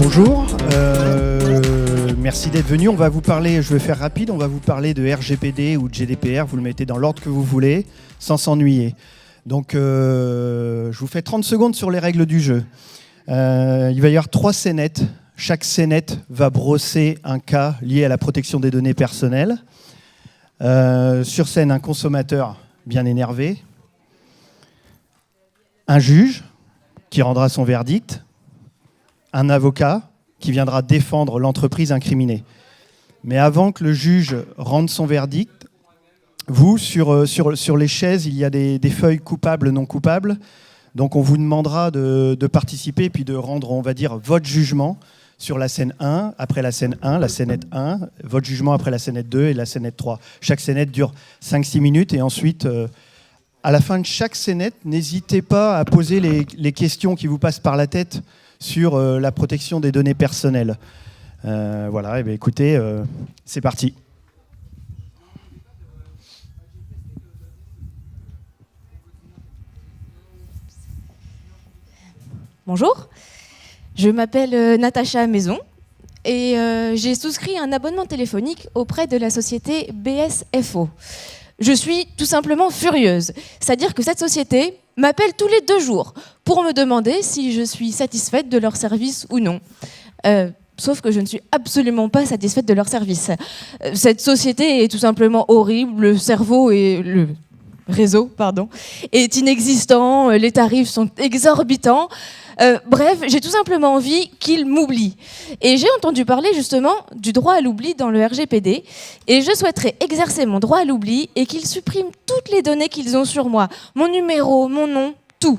Bonjour, merci d'être venu. On va vous parler, je vais faire rapide, on va vous parler de RGPD ou de GDPR, vous le mettez dans l'ordre que vous voulez, sans s'ennuyer. Donc je vous fais 30 secondes sur les règles du jeu. Il va y avoir 3 scénettes. Chaque scénette va brosser un cas lié à la protection des données personnelles. Sur scène, un consommateur bien énervé, un juge qui rendra son verdict, un avocat qui viendra défendre l'entreprise incriminée. Mais avant que le juge rende son verdict, vous, sur les chaises, il y a des feuilles coupables, non coupables. Donc on vous demandera de participer et puis de rendre, on va dire, votre jugement sur la scène 1, après la scène 1, la scénette 1, votre jugement après la scénette 2 et la scénette 3. Chaque scénette dure 5-6 minutes et ensuite, à la fin de chaque scénette, n'hésitez pas à poser les questions qui vous passent par la tête sur la protection des données personnelles. Voilà, et bien écoutez, c'est parti. Bonjour, je m'appelle Natacha Maison et j'ai souscrit un abonnement téléphonique auprès de la société BSFO. Je suis tout simplement furieuse, c'est-à-dire que cette société m'appelle tous les 2 jours pour me demander si je suis satisfaite de leur service ou non. Sauf que je ne suis absolument pas satisfaite de leur service. Cette société est tout simplement horrible, le cerveau et le réseau, pardon, est inexistant, les tarifs sont exorbitants. Bref, j'ai tout simplement envie qu'ils m'oublient. Et j'ai entendu parler justement du droit à l'oubli dans le RGPD et je souhaiterais exercer mon droit à l'oubli et qu'ils suppriment toutes les données qu'ils ont sur moi, mon numéro, mon nom, tout.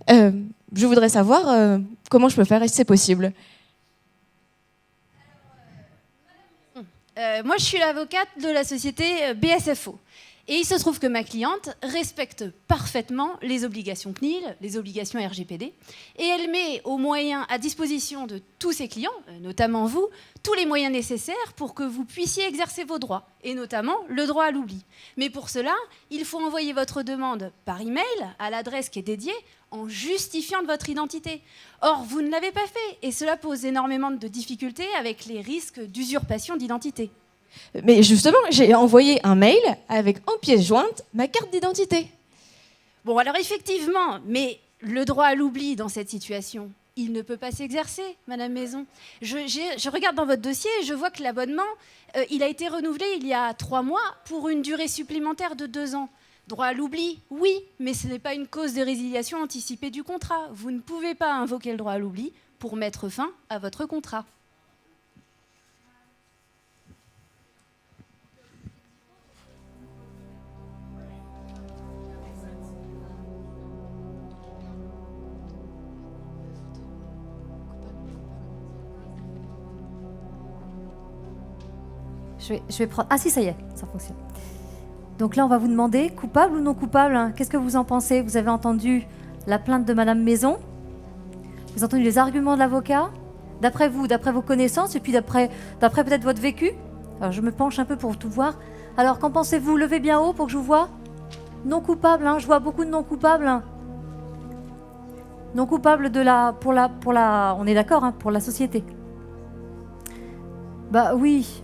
Je voudrais savoir comment je peux faire et si c'est possible. Moi, je suis l'avocate de la société BSFO. Et il se trouve que ma cliente respecte parfaitement les obligations CNIL, les obligations RGPD, et elle met à disposition de tous ses clients, notamment vous, tous les moyens nécessaires pour que vous puissiez exercer vos droits, et notamment le droit à l'oubli. Mais pour cela, il faut envoyer votre demande par email à l'adresse qui est dédiée en justifiant de votre identité. Or, vous ne l'avez pas fait, et cela pose énormément de difficultés avec les risques d'usurpation d'identité. Mais justement, j'ai envoyé un mail avec en pièce jointe ma carte d'identité. Bon, alors effectivement, mais le droit à l'oubli dans cette situation, il ne peut pas s'exercer, Madame Maison. Je regarde dans votre dossier et je vois que l'abonnement, il a été renouvelé il y a 3 mois pour une durée supplémentaire de 2 ans. Droit à l'oubli, oui, mais ce n'est pas une cause de résiliation anticipée du contrat. Vous ne pouvez pas invoquer le droit à l'oubli pour mettre fin à votre contrat. Je vais prendre... Ah si, ça y est, ça fonctionne. Donc là, on va vous demander, coupable ou non coupable, hein, qu'est-ce que vous en pensez? Vous avez entendu la plainte de Madame Maison, vous avez entendu les arguments de l'avocat, d'après vous, d'après vos connaissances, et puis d'après peut-être votre vécu. Alors je me penche un peu pour tout voir. Alors qu'en pensez-vous? Levez bien haut pour que je vous voie. Non coupable, hein, je vois beaucoup de non coupables. Hein. Non coupable pour la, on est d'accord, hein, pour la société. Bah oui.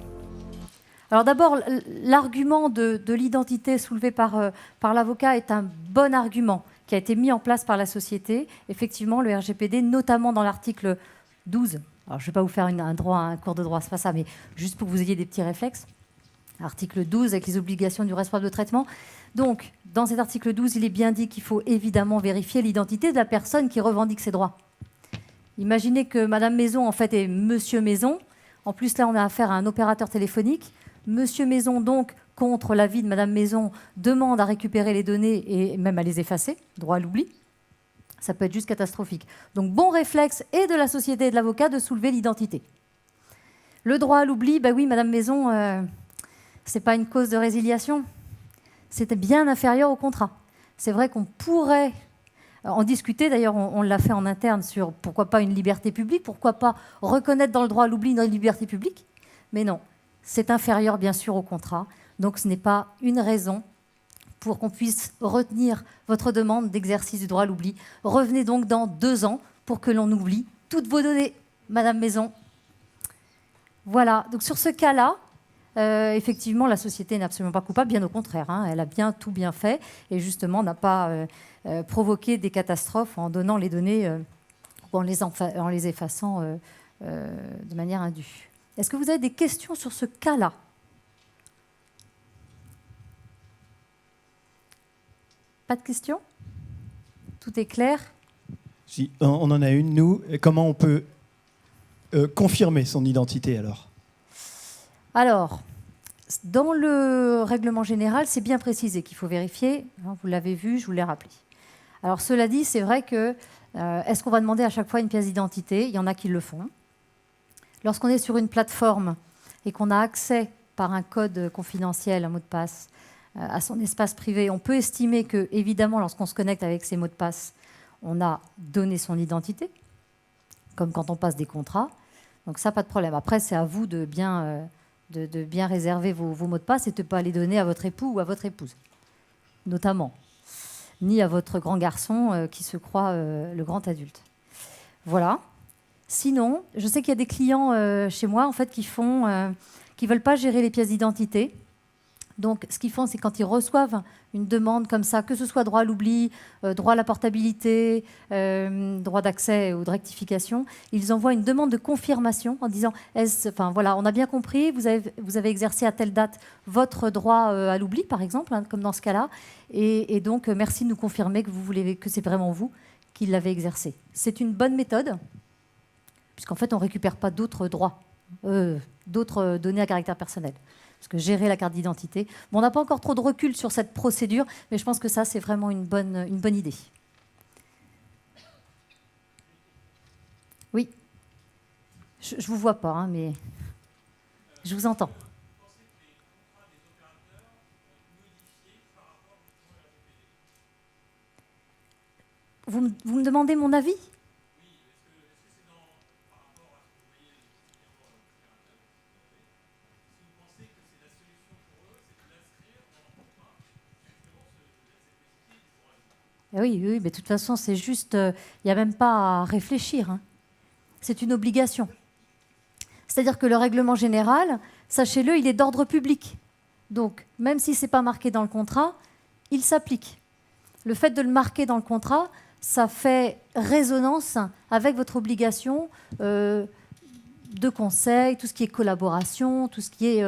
Alors d'abord, l'argument de l'identité soulevé par l'avocat est un bon argument qui a été mis en place par la société. Effectivement, le RGPD, notamment dans l'article 12. Alors je ne vais pas vous faire un cours de droit, c'est pas ça, mais juste pour que vous ayez des petits réflexes. Article 12 avec les obligations du responsable de traitement. Donc, dans cet article 12, il est bien dit qu'il faut évidemment vérifier l'identité de la personne qui revendique ses droits. Imaginez que Madame Maison, en fait, est Monsieur Maison. En plus, là, on a affaire à un opérateur téléphonique. Monsieur Maison, donc, contre l'avis de Madame Maison, demande à récupérer les données et même à les effacer, droit à l'oubli. Ça peut être juste catastrophique. Donc, bon réflexe et de la société et de l'avocat de soulever l'identité. Le droit à l'oubli, bah oui, Madame Maison, c'est pas une cause de résiliation. C'était bien inférieur au contrat. C'est vrai qu'on pourrait en discuter, d'ailleurs, on l'a fait en interne sur pourquoi pas une liberté publique, pourquoi pas reconnaître dans le droit à l'oubli une liberté publique, mais non. C'est inférieur, bien sûr, au contrat. Donc, ce n'est pas une raison pour qu'on puisse retenir votre demande d'exercice du droit à l'oubli. Revenez donc dans 2 ans pour que l'on oublie toutes vos données. Madame Maison. Voilà, donc sur ce cas-là, effectivement, la société n'est absolument pas coupable, bien au contraire. Hein, elle a tout bien fait et justement n'a pas provoqué des catastrophes en donnant les données ou en les effaçant de manière indue. Est-ce que vous avez des questions sur ce cas-là? Pas de questions? Tout est clair? Si, on en a une, nous. Comment on peut confirmer son identité alors? Alors, dans le règlement général, c'est bien précisé qu'il faut vérifier. Hein, vous l'avez vu, je vous l'ai rappelé. Alors, cela dit, c'est vrai que est-ce qu'on va demander à chaque fois une pièce d'identité? Il y en a qui le font. Lorsqu'on est sur une plateforme et qu'on a accès par un code confidentiel, un mot de passe, à son espace privé, on peut estimer que, évidemment, lorsqu'on se connecte avec ces mots de passe, on a donné son identité, comme quand on passe des contrats. Donc ça, pas de problème. Après, c'est à vous de bien réserver vos mots de passe et de ne pas les donner à votre époux ou à votre épouse, notamment, ni à votre grand garçon qui se croit le grand adulte. Voilà. Sinon, je sais qu'il y a des clients chez moi en fait, qui ne veulent pas gérer les pièces d'identité. Donc, ce qu'ils font, c'est quand ils reçoivent une demande comme ça, que ce soit droit à l'oubli, droit à la portabilité, droit d'accès ou de rectification, ils envoient une demande de confirmation en disant voilà, on a bien compris, vous avez exercé à telle date votre droit à l'oubli, par exemple, hein, comme dans ce cas-là, et donc merci de nous confirmer que c'est vraiment vous qui l'avez exercé. C'est une bonne méthode, puisqu'en fait, on ne récupère pas d'autres droits, d'autres données à caractère personnel. Parce que gérer la carte d'identité. Bon, on n'a pas encore trop de recul sur cette procédure, mais je pense que ça, c'est vraiment une bonne idée. Oui. Je ne vous vois pas, hein, mais je vous entends. Vous me demandez mon avis ? Oui, mais de toute façon, c'est juste, il n'y a même pas à réfléchir. Hein. C'est une obligation. C'est-à-dire que le règlement général, sachez-le, il est d'ordre public. Donc, même si ce n'est pas marqué dans le contrat, il s'applique. Le fait de le marquer dans le contrat, ça fait résonance avec votre obligation de conseil, tout ce qui est collaboration, tout ce qui est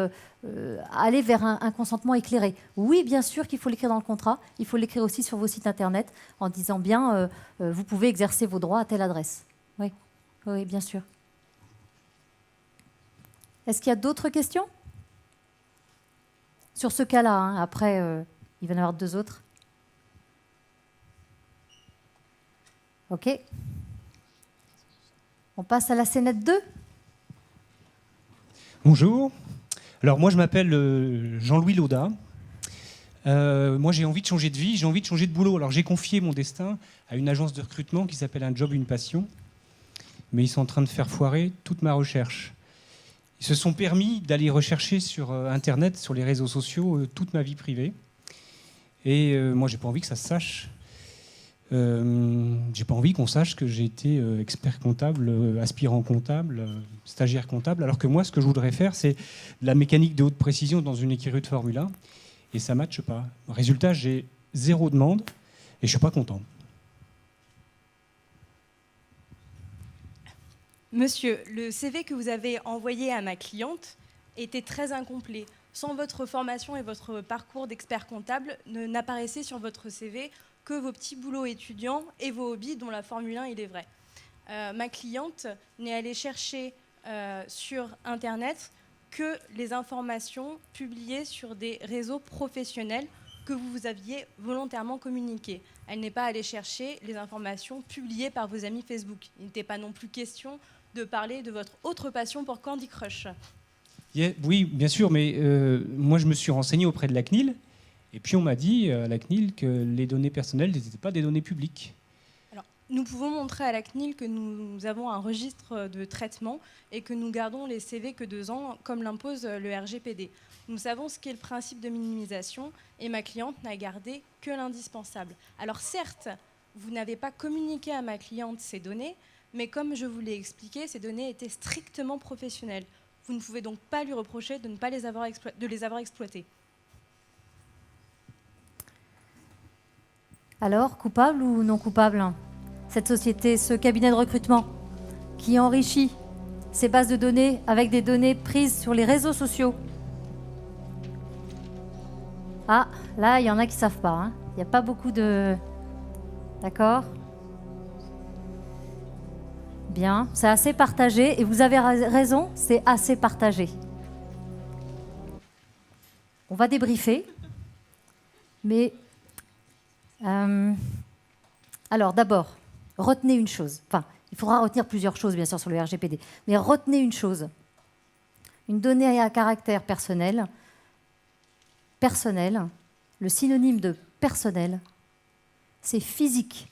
aller vers un consentement éclairé. Oui, bien sûr qu'il faut l'écrire dans le contrat. Il faut l'écrire aussi sur vos sites internet en disant bien vous pouvez exercer vos droits à telle adresse. Oui, bien sûr. Est-ce qu'il y a d'autres questions sur ce cas-là, hein? Après, il va y en avoir deux autres. OK. On passe à la scénette 2. Bonjour. Alors moi je m'appelle Jean-Louis Lauda. Moi j'ai envie de changer de vie, j'ai envie de changer de boulot. Alors j'ai confié mon destin à une agence de recrutement qui s'appelle Un Job, Une Passion. Mais ils sont en train de faire foirer toute ma recherche. Ils se sont permis d'aller rechercher sur Internet, sur les réseaux sociaux, toute ma vie privée. Et moi j'ai pas envie que ça se sache. J'ai pas envie qu'on sache que j'ai été expert comptable, aspirant comptable, stagiaire comptable, alors que moi, ce que je voudrais faire, c'est de la mécanique de haute précision dans une écurie de Formule 1, et ça ne matche pas. Résultat, j'ai 0 demande, et je suis pas content. Monsieur, le CV que vous avez envoyé à ma cliente était très incomplet. Sans votre formation et votre parcours d'expert comptable, n'apparaissait sur votre CV que vos petits boulots étudiants et vos hobbies, dont la Formule 1, il est vrai. Ma cliente n'est allée chercher sur Internet que les informations publiées sur des réseaux professionnels que vous aviez volontairement communiquées. Elle n'est pas allée chercher les informations publiées par vos amis Facebook. Il n'était pas non plus question de parler de votre autre passion pour Candy Crush. Oui, bien sûr, mais moi je me suis renseigné auprès de la CNIL. Et puis on m'a dit à la CNIL que les données personnelles n'étaient pas des données publiques. Alors, nous pouvons montrer à la CNIL que nous avons un registre de traitement et que nous gardons les CV que 2 ans, comme l'impose le RGPD. Nous savons ce qu'est le principe de minimisation et ma cliente n'a gardé que l'indispensable. Alors certes, vous n'avez pas communiqué à ma cliente ces données, Mais comme je vous l'ai expliqué, ces données étaient strictement professionnelles. Vous ne pouvez donc pas lui reprocher de ne pas les avoir exploitées. Alors, coupable ou non coupable, cette société, ce cabinet de recrutement qui enrichit ces bases de données avec des données prises sur les réseaux sociaux? Ah, là, il y en a qui ne savent pas. Hein. Il n'y a pas beaucoup de... D'accord? Bien, c'est assez partagé. Et vous avez raison, c'est assez partagé. On va débriefer. Mais... alors, d'abord, retenez une chose. Enfin, il faudra retenir plusieurs choses, bien sûr, sur le RGPD. Mais retenez une chose. Une donnée à caractère personnel, le synonyme de personnel, c'est physique.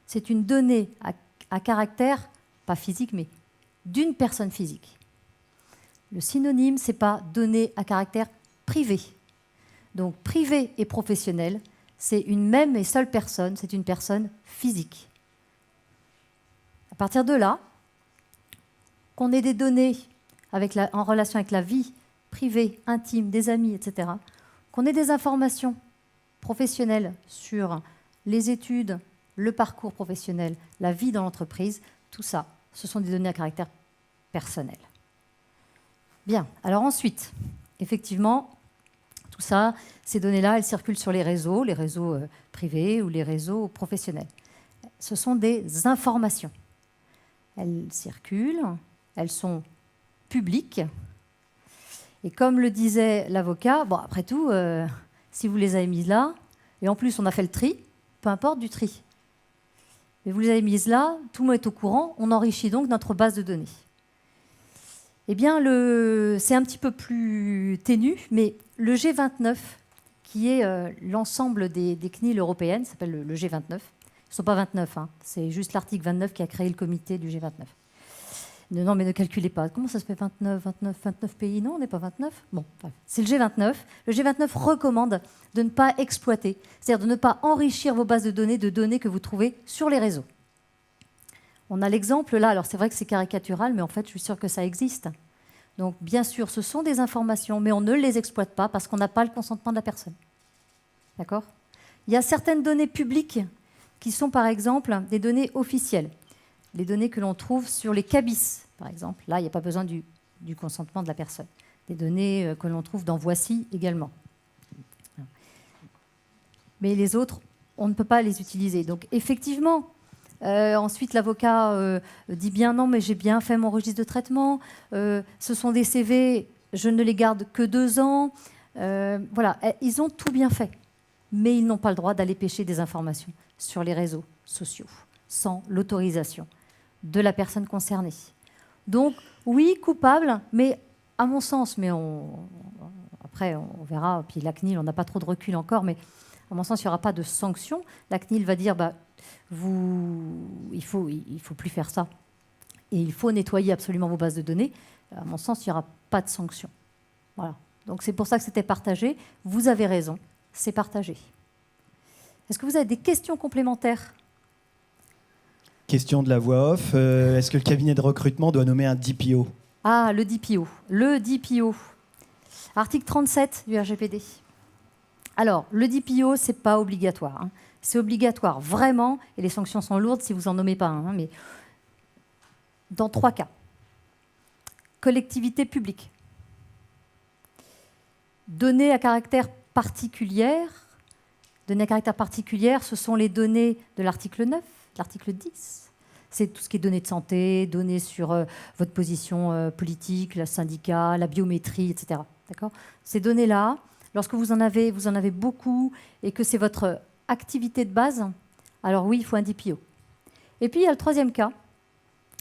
C'est une donnée à caractère, pas physique, mais d'une personne physique. Le synonyme, ce n'est pas donnée à caractère privé. Donc, privé et professionnel, c'est une même et seule personne, c'est une personne physique. À partir de là, qu'on ait des données en relation avec la vie privée, intime, des amis, etc., qu'on ait des informations professionnelles sur les études, le parcours professionnel, la vie dans l'entreprise, tout ça, ce sont des données à caractère personnel. Bien, alors ensuite, effectivement, tout ça, ces données-là, elles circulent sur les réseaux privés ou les réseaux professionnels. Ce sont des informations. Elles circulent, elles sont publiques. Et comme le disait l'avocat, bon, après tout, si vous les avez mises là, et en plus on a fait le tri, peu importe du tri. Mais vous les avez mises là, tout le monde est au courant, on enrichit donc notre base de données. Eh bien, c'est un petit peu plus ténu, mais le G29, qui est l'ensemble des CNIL européennes, s'appelle le G29. Ils ne sont pas 29, hein, c'est juste l'article 29 qui a créé le comité du G29. Non, mais ne calculez pas. Comment ça se fait 29 pays? Non, on n'est pas 29. Bon, c'est le G29. Le G29 recommande de ne pas exploiter, c'est-à-dire de ne pas enrichir vos bases de données que vous trouvez sur les réseaux. On a l'exemple là, alors c'est vrai que c'est caricatural, mais en fait, je suis sûre que ça existe. Donc, bien sûr, ce sont des informations, mais on ne les exploite pas parce qu'on n'a pas le consentement de la personne. D'accord? Il y a certaines données publiques qui sont, par exemple, des données officielles. Les données que l'on trouve sur les CABIS, par exemple. Là, il n'y a pas besoin du consentement de la personne. Des données que l'on trouve dans Voici également. Mais les autres, on ne peut pas les utiliser. Donc, effectivement, ensuite, l'avocat dit bien non, mais j'ai bien fait mon registre de traitement. Ce sont des CV, je ne les garde que 2 ans. Voilà, ils ont tout bien fait. Mais ils n'ont pas le droit d'aller pêcher des informations sur les réseaux sociaux sans l'autorisation de la personne concernée. Donc, oui, coupable, mais à mon sens, mais après, on verra, puis la CNIL, on n'a pas trop de recul encore, mais à mon sens, il n'y aura pas de sanction. La CNIL va dire, il faut plus faire ça. Et il faut nettoyer absolument vos bases de données. À mon sens, il n'y aura pas de sanction. Voilà. Donc, c'est pour ça que c'était partagé. Vous avez raison, c'est partagé. Est-ce que vous avez des questions complémentaires ? Question de la voix off. Est-ce que le cabinet de recrutement doit nommer un DPO? Ah, le DPO. Le DPO. Article 37 du RGPD. Alors, le DPO, ce n'est pas obligatoire. Hein. C'est obligatoire, vraiment, et les sanctions sont lourdes si vous n'en nommez pas un. Hein, mais dans 3 cas. Collectivité publique. Données à caractère particulière. Données à caractère particulière, ce sont les données de l'article 9. L'article 10, c'est tout ce qui est données de santé, données sur votre position politique, le syndicat, la biométrie, etc. D'accord ? Ces données-là, lorsque vous en avez beaucoup et que c'est votre activité de base, alors oui, il faut un DPO. Et puis, il y a le 3e cas.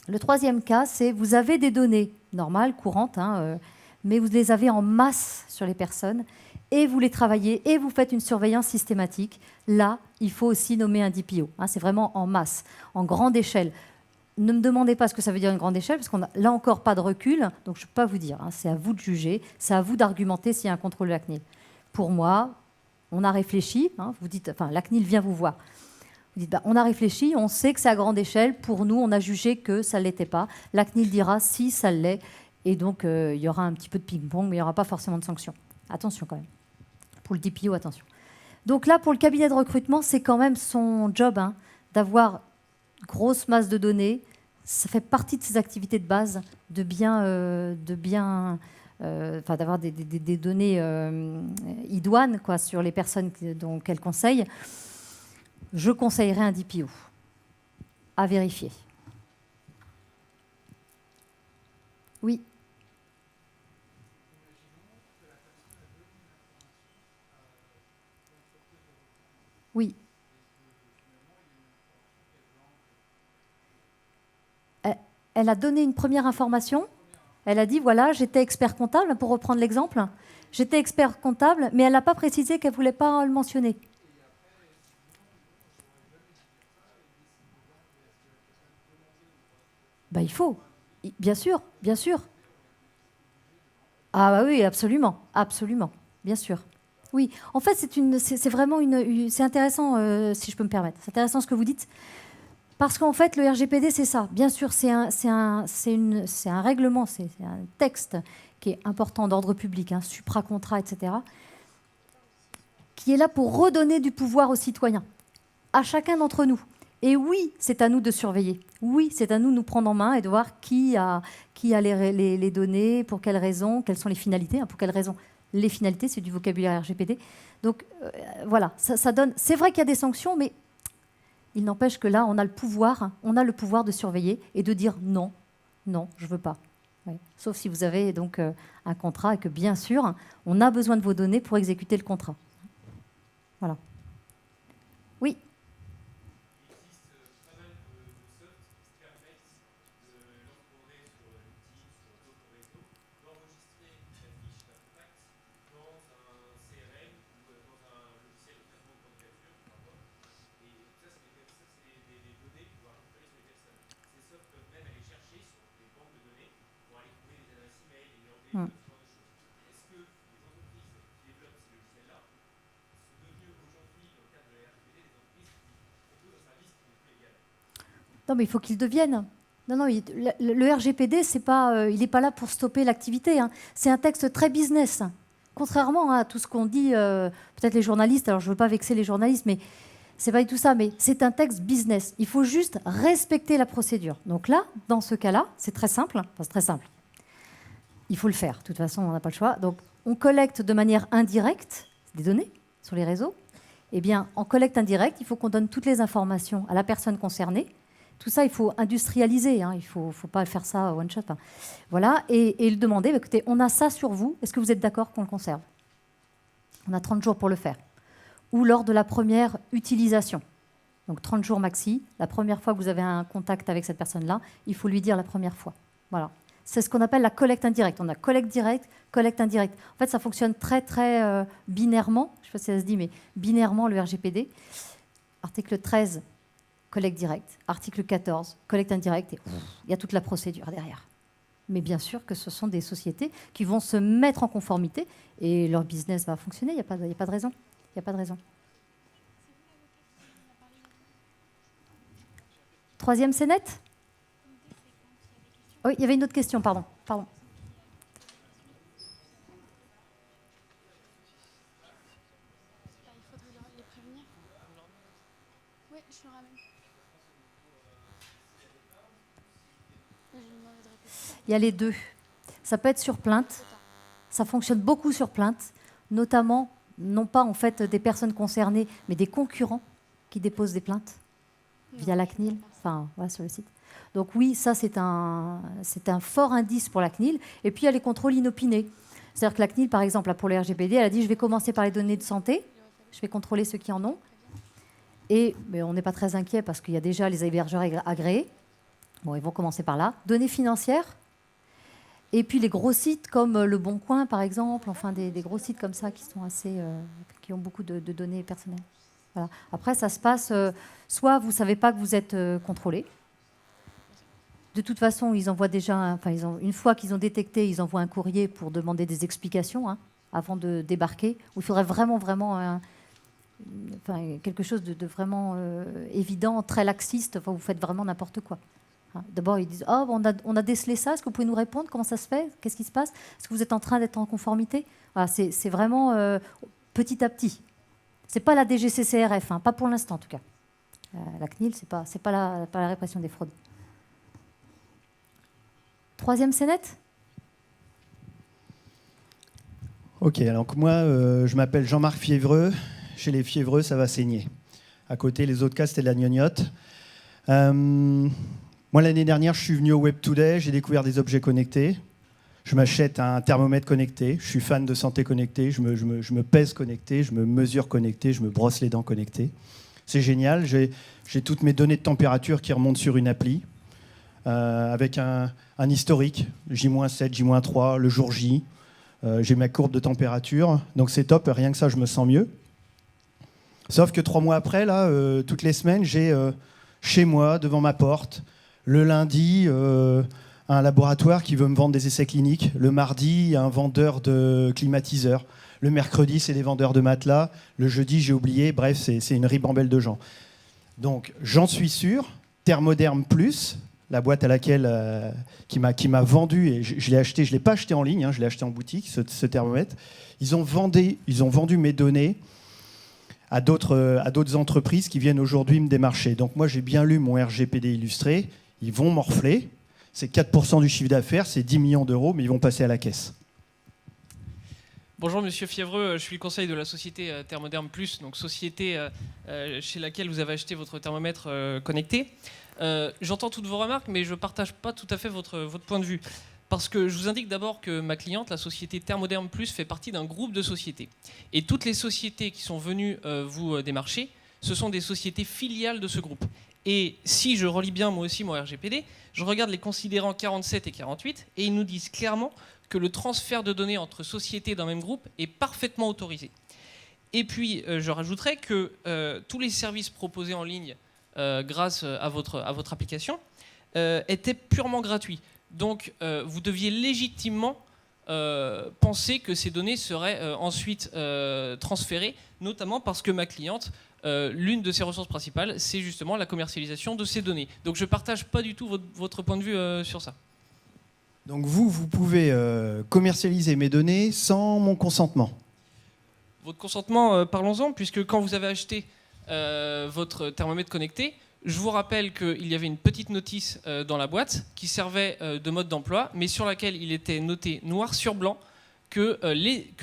Le 3e cas, c'est vous avez des données normales, courantes, hein, mais vous les avez en masse sur les personnes et vous les travaillez et vous faites une surveillance systématique. Là, il faut aussi nommer un DPO. Hein, c'est vraiment en masse, en grande échelle. Ne me demandez pas ce que ça veut dire une grande échelle, parce qu'on n'a là encore pas de recul, donc je ne peux pas vous dire. Hein, c'est à vous de juger, c'est à vous d'argumenter s'il y a un contrôle de la CNIL. Pour moi, on a réfléchi, hein, vous dites, enfin, la CNIL vient vous voir. Vous dites, on a réfléchi, on sait que c'est à grande échelle. Pour nous, on a jugé que ça ne l'était pas. La CNIL dira si ça l'est. Et donc, il y aura un petit peu de ping-pong, mais il n'y aura pas forcément de sanctions. Attention quand même. Pour le DPO, attention. Donc là, pour le cabinet de recrutement, c'est quand même son job d'avoir une grosse masse de données. Ça fait partie de ses activités de base d'avoir des données idoines sur les personnes qu'elle conseille. Je conseillerais un DPO à vérifier. Oui. Oui. Elle a donné une première information. Elle a dit, voilà, j'étais expert comptable, pour reprendre l'exemple. J'étais expert comptable, mais elle n'a pas précisé qu'elle ne voulait pas le mentionner. Il faut. Bien sûr, bien sûr. Ah bah oui, absolument, absolument, bien sûr. Oui, en fait, c'est vraiment c'est intéressant, si je peux me permettre. C'est intéressant ce que vous dites. Parce qu'en fait, le RGPD, c'est ça. Bien sûr, c'est un règlement, c'est un texte qui est important d'ordre public, supra-contrat, etc., qui est là pour redonner du pouvoir aux citoyens, à chacun d'entre nous. Et oui, c'est à nous de surveiller. Oui, c'est à nous de nous prendre en main et de voir qui a les données, pour quelles raisons, quelles sont les finalités. Pour quelles raisons? Les finalités, c'est du vocabulaire RGPD. Donc, voilà, ça donne... C'est vrai qu'il y a des sanctions, mais... Il n'empêche que là, on a le pouvoir de surveiller et de dire non, non, je ne veux pas. Oui. Sauf si vous avez donc un contrat et que, bien sûr, on a besoin de vos données pour exécuter le contrat. Voilà. Oui. Non, mais il faut qu'ils deviennent. Non, le RGPD, il n'est pas là pour stopper l'activité. C'est un texte très business. Contrairement à tout ce qu'on dit, peut-être les journalistes, alors je ne veux pas vexer les journalistes, mais ce n'est pas du tout ça, mais c'est un texte business. Il faut juste respecter la procédure. Donc là, dans ce cas-là, c'est très simple. Enfin, c'est très simple. Il faut le faire. De toute façon, on n'a pas le choix. Donc, on collecte de manière indirecte des données sur les réseaux. Eh bien, en collecte indirecte, il faut qu'on donne toutes les informations à la personne concernée. Tout ça, il faut industrialiser. Il ne faut pas faire ça one shot. Voilà. Et lui demander, écoutez, on a ça sur vous. Est-ce que vous êtes d'accord qu'on le conserve? On a 30 jours pour le faire. Ou lors de la première utilisation. Donc 30 jours maxi. La première fois que vous avez un contact avec cette personne-là, il faut lui dire la première fois. Voilà. C'est ce qu'on appelle la collecte indirecte. On a collecte directe, collecte indirecte. En fait, ça fonctionne très, très binairement. Je ne sais pas si ça se dit, mais binairement, le RGPD. Article 13, collecte directe. Article 14, collecte indirecte. Et il y a toute la procédure derrière. Mais bien sûr que ce sont des sociétés qui vont se mettre en conformité et leur business va fonctionner. Il n'y a pas de raison. Il n'y a pas de raison. Troisième scénette. Oui, il y avait une autre question, pardon. Il y a les deux. Ça peut être sur plainte. Ça fonctionne beaucoup sur plainte, notamment, non pas en fait des personnes concernées, mais des concurrents qui déposent des plaintes via la CNIL, sur le site. Donc oui, ça c'est un fort indice pour la CNIL. Et puis il y a les contrôles inopinés. C'est-à-dire que la CNIL, par exemple, pour les RGPD, elle a dit je vais commencer par les données de santé, je vais contrôler ceux qui en ont. Mais on n'est pas très inquiet parce qu'il y a déjà les hébergeurs agréés. Bon, ils vont commencer par là. Données financières. Et puis les gros sites comme Le Bon Coin, par exemple, enfin des gros sites comme ça qui sont qui ont beaucoup de données personnelles. Voilà. Après, ça se passe, soit vous ne savez pas que vous êtes contrôlé. De toute façon, ils envoient déjà, une fois qu'ils ont détecté, ils envoient un courrier pour demander des explications avant de débarquer. Où il faudrait vraiment quelque chose de vraiment évident, très laxiste. Enfin, vous faites vraiment n'importe quoi. D'abord, ils disent oh, on a décelé ça, est-ce que vous pouvez nous répondre? Comment ça se fait? Qu'est-ce qui se passe? Est-ce que vous êtes en train d'être en conformité? Voilà, c'est vraiment petit à petit. Ce n'est pas la DGCCRF, pas pour l'instant en tout cas. La CNIL, ce n'est pas la répression des fraudes. Troisième scénette? Ok, alors que moi, je m'appelle Jean-Marc Fiévreux. Chez les Fiévreux, ça va saigner. À côté, les autres cas, c'était de la gnognotte. Moi, l'année dernière, je suis venu au Web Today, j'ai découvert des objets connectés. Je m'achète un thermomètre connecté. Je suis fan de santé connectée. Je me pèse connecté, je me mesure connecté, je me brosse les dents connecté. C'est génial. J'ai toutes mes données de température qui remontent sur une appli avec un historique, J-7, J-3, le jour J. J'ai ma courbe de température. Donc c'est top. Rien que ça, je me sens mieux. Sauf que 3 mois après, là, toutes les semaines, j'ai chez moi, devant ma porte, le lundi, un laboratoire qui veut me vendre des essais cliniques. Le mardi, un vendeur de climatiseurs. Le mercredi, c'est des vendeurs de matelas. Le jeudi, j'ai oublié. Bref, c'est une ribambelle de gens. Donc, j'en suis sûr, Thermoderm Plus, la boîte à laquelle qui m'a vendu, et je l'ai acheté, je ne l'ai pas acheté en ligne, je l'ai acheté en boutique, ce thermomètre. Ils ont vendu mes données à d'autres entreprises qui viennent aujourd'hui me démarcher. Donc moi, j'ai bien lu mon RGPD illustré. Ils vont morfler. C'est 4% du chiffre d'affaires, c'est 10 millions d'euros, mais ils vont passer à la caisse. Bonjour Monsieur Fiévreux, je suis le conseil de la société Thermoderm Plus, donc société chez laquelle vous avez acheté votre thermomètre connecté. J'entends toutes vos remarques, mais je ne partage pas tout à fait votre point de vue. Parce que je vous indique d'abord que ma cliente, la société Thermoderm Plus, fait partie d'un groupe de sociétés. Et toutes les sociétés qui sont venues vous démarcher, ce sont des sociétés filiales de ce groupe. Et si je relis bien moi aussi mon RGPD, je regarde les considérants 47 et 48 et ils nous disent clairement que le transfert de données entre sociétés d'un même groupe est parfaitement autorisé. Et puis je rajouterais que tous les services proposés en ligne grâce à votre application étaient purement gratuits. Donc vous deviez légitimement penser que ces données seraient ensuite transférées, notamment parce que ma cliente, l'une de ses ressources principales, c'est justement la commercialisation de ces données. Donc je ne partage pas du tout votre point de vue sur ça. Donc vous pouvez commercialiser mes données sans mon consentement. Votre consentement, parlons-en, puisque quand vous avez acheté votre thermomètre connecté, je vous rappelle qu'il y avait une petite notice dans la boîte qui servait de mode d'emploi, mais sur laquelle il était noté noir sur blanc que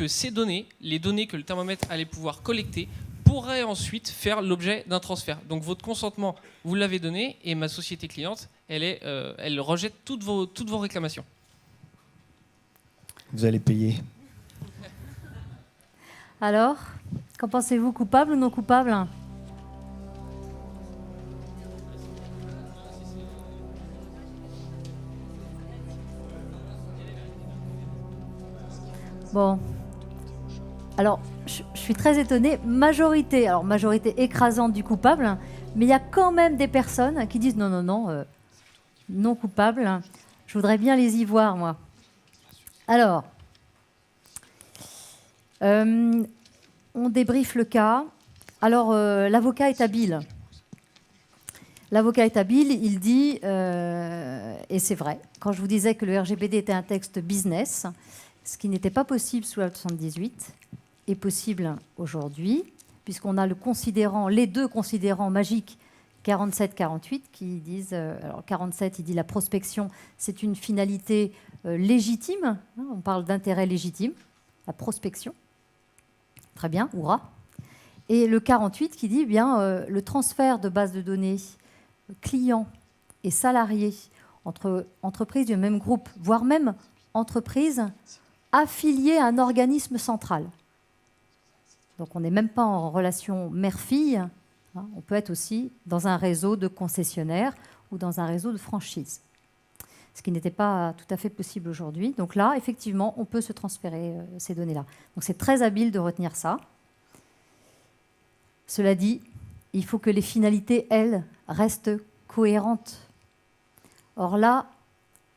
ces données, les données que le thermomètre allait pouvoir collecter, pourraient ensuite faire l'objet d'un transfert. Donc votre consentement, vous l'avez donné, et ma société cliente, elle rejette toutes vos réclamations. Vous allez payer. Alors, qu'en pensez-vous, coupable ou non coupable? Bon. Alors, je suis très étonnée. Majorité écrasante du coupable, mais il y a quand même des personnes qui disent non, non coupable. Je voudrais bien les y voir, moi. Alors, on débriefe le cas. Alors, l'avocat est habile. L'avocat est habile, il dit, et c'est vrai, quand je vous disais que le RGPD était un texte business, ce qui n'était pas possible sous la 78 est possible aujourd'hui, puisqu'on a les deux considérants magiques 47-48 qui disent, alors 47 il dit la prospection c'est une finalité légitime, on parle d'intérêt légitime, la prospection, très bien, hurrah. Et le 48 qui dit bien le transfert de bases de données clients et salariés entre entreprises du même groupe, voire même entreprises affiliées à un organisme central. Donc on n'est même pas en relation mère-fille, on peut être aussi dans un réseau de concessionnaires ou dans un réseau de franchise, ce qui n'était pas tout à fait possible aujourd'hui. Donc là, effectivement, on peut se transférer ces données-là. Donc c'est très habile de retenir ça. Cela dit, il faut que les finalités, elles, restent cohérentes. Or là,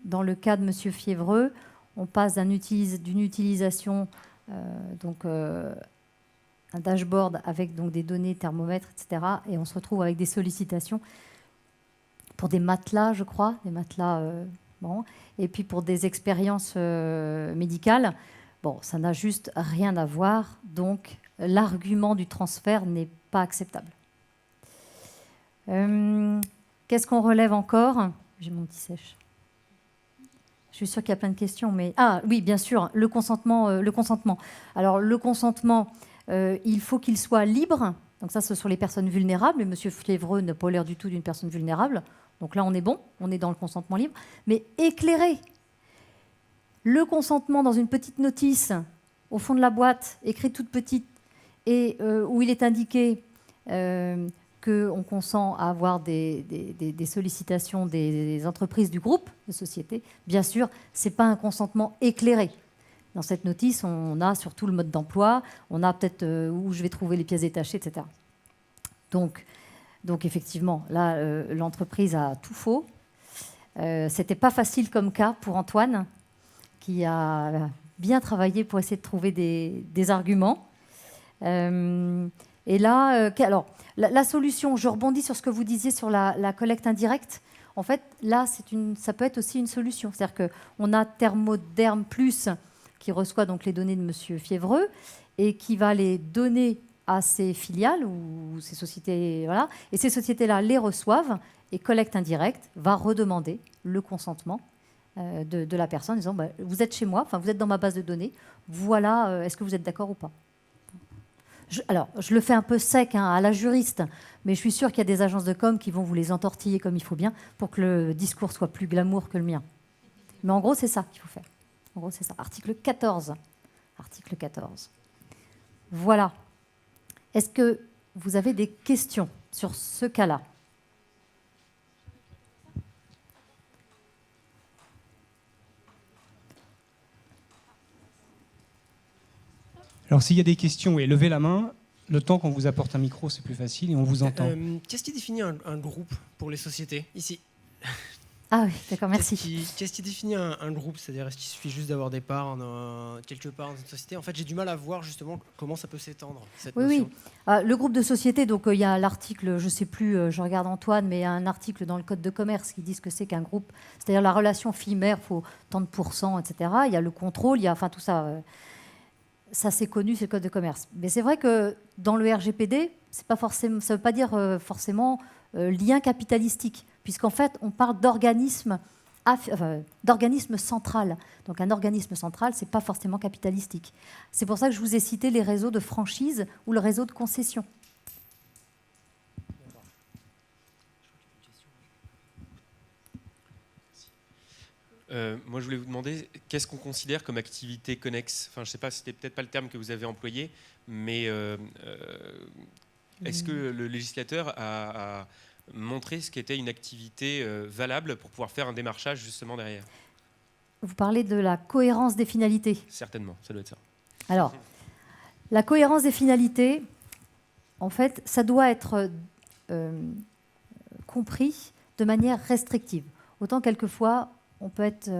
dans le cas de M. Fiévreux, on passe d'une utilisation dashboard avec donc des données, thermomètres, etc. Et on se retrouve avec des sollicitations pour des matelas, je crois, des matelas, bon, et puis pour des expériences médicales. Bon, ça n'a juste rien à voir, donc l'argument du transfert n'est pas acceptable. Qu'est-ce qu'on relève encore? J'ai mon petit sèche. Je suis sûre qu'il y a plein de questions, mais... Ah oui, bien sûr, le consentement. Alors, le consentement, il faut qu'il soit libre. Donc ça, ce sont les personnes vulnérables. Et M. Fiévreux n'a pas l'air du tout d'une personne vulnérable. Donc là, on est bon, on est dans le consentement libre. Mais éclairé. Le consentement dans une petite notice, au fond de la boîte, écrite toute petite, et où il est indiqué qu'on consent à avoir des sollicitations des entreprises du groupe de société, bien sûr, ce n'est pas un consentement éclairé. Dans cette notice, on a surtout le mode d'emploi, on a peut-être où je vais trouver les pièces détachées, etc. Donc effectivement, là, l'entreprise a tout faux. Ce n'était pas facile comme cas pour Antoine, qui a bien travaillé pour essayer de trouver des arguments. Et là, alors, la solution, je rebondis sur ce que vous disiez sur la collecte indirecte. En fait, là, ça peut être aussi une solution. C'est-à-dire qu'on a Thermoderm Plus qui reçoit donc les données de M. Fiévreux et qui va les donner à ses filiales ou ses sociétés. Voilà. Et ces sociétés-là les reçoivent et collecte indirecte va redemander le consentement de la personne en disant bah, vous êtes chez moi, enfin vous êtes dans ma base de données, voilà, est-ce que vous êtes d'accord ou pas? Alors, je le fais un peu sec à la juriste, mais je suis sûre qu'il y a des agences de com qui vont vous les entortiller comme il faut bien pour que le discours soit plus glamour que le mien. Mais en gros, c'est ça qu'il faut faire. En gros, c'est ça. Article 14. Article 14. Voilà. Est-ce que vous avez des questions sur ce cas-là? Alors, s'il y a des questions, levez la main. Le temps qu'on vous apporte un micro, c'est plus facile et on vous entend. Qu'est-ce qui définit un groupe pour les sociétés ici? Ah oui, d'accord, merci. Qu'est-ce qui définit un groupe? C'est-à-dire, est-ce qu'il suffit juste d'avoir des parts quelque part dans une société? En fait, j'ai du mal à voir justement comment ça peut s'étendre, cette notion. Oui. Le groupe de société, donc il y a l'article, je ne sais plus, je regarde Antoine, mais il y a un article dans le Code de commerce qui dit ce que c'est qu'un groupe. C'est-à-dire la relation fille-mère, il faut tant de pourcents, etc. Il y a le contrôle, il y a enfin tout ça. Ça, c'est connu, c'est le Code de commerce. Mais c'est vrai que dans le RGPD, c'est pas forcément, ça ne veut pas dire forcément lien capitalistique, puisqu'en fait, on parle d'organisme central. Donc un organisme central, ce n'est pas forcément capitalistique. C'est pour ça que je vous ai cité les réseaux de franchise ou le réseau de concession. Moi, je voulais vous demander, qu'est-ce qu'on considère comme activité connexe? Enfin, je ne sais pas, c'était peut-être pas le terme que vous avez employé, mais est-ce que le législateur a montré ce qu'était une activité valable pour pouvoir faire un démarchage justement derrière? Vous parlez de la cohérence des finalités. Certainement, ça doit être ça. Alors, la cohérence des finalités, en fait, ça doit être compris de manière restrictive. Autant quelquefois, on peut être